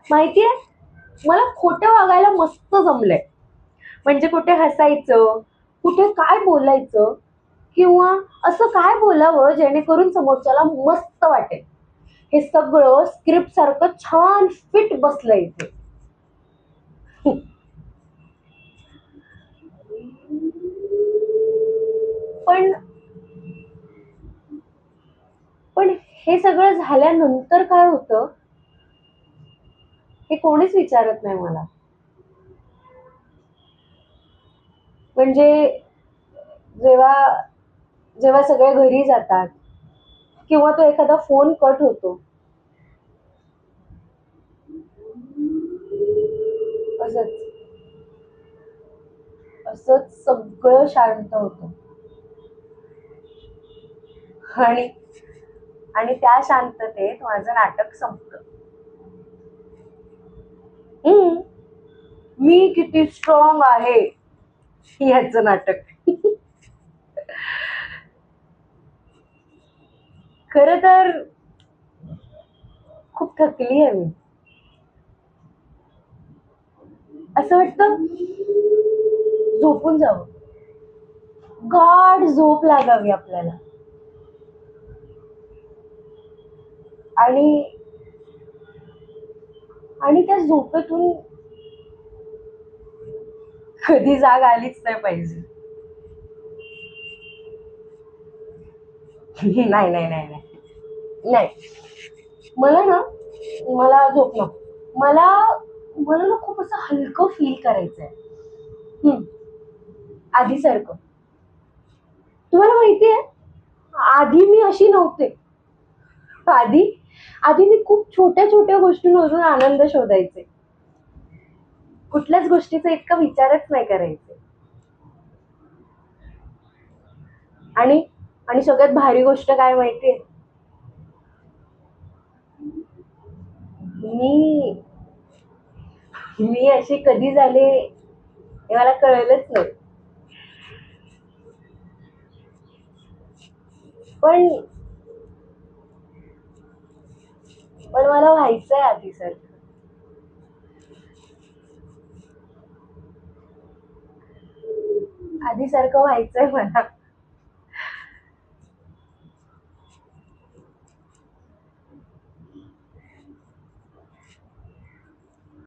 माहितीये, मला खोटं वागायला मस्त जमलंय. म्हणजे कुठे हसायचं, कुठे काय बोलायचं किंवा असं काय बोलावं जेणेकरून समोरच्याला मस्त वाटेल. हे सगळं स्क्रिप्ट सारखं छान फिट बसलंय इथे. पण पण हे सगळं झाल्यानंतर काय होतं हे कोणीच विचारत नाही मला. म्हणजे जेव्हा जेव्हा सगळे घरी जातात किंवा तो एखादा फोन कट होतो, असंच असंच सगळं शांत होतं. आणि आणि त्या शांततेत माझं नाटक संपलं. हम्म, मी किती स्ट्रॉंग आहे याचं नाटक. खर तर खूप थकली आहे मी. असं वाटतं झोपून जावं, गाढ झोप लागावी आपल्याला. आणि आणि त्या झोपेतून कधी जाग आलीच नाही पाहिजे. नाही नाही नाही नाही नाही, मला ना मला झोप नको. मला मला ना खूप असं हलकं फील करायचंय. हम्म, आधीसारखं. तुम्हाला माहितीये, आधी मी अशी नव्हते. आधी आधी मी खूप छोट्या छोट्या गोष्टींवरून आनंद शोधायचे. कुठल्याच गोष्टीचा इतका विचारच नाही करायचे. आणि आणि सगळ्यात भारी गोष्ट काय माहितीये, मी मी अशी कधी झाले हे मला कळलंच नाही. पण पण मला व्हायचंय आधीसारखं. आधीसारखं व्हायचंय मला.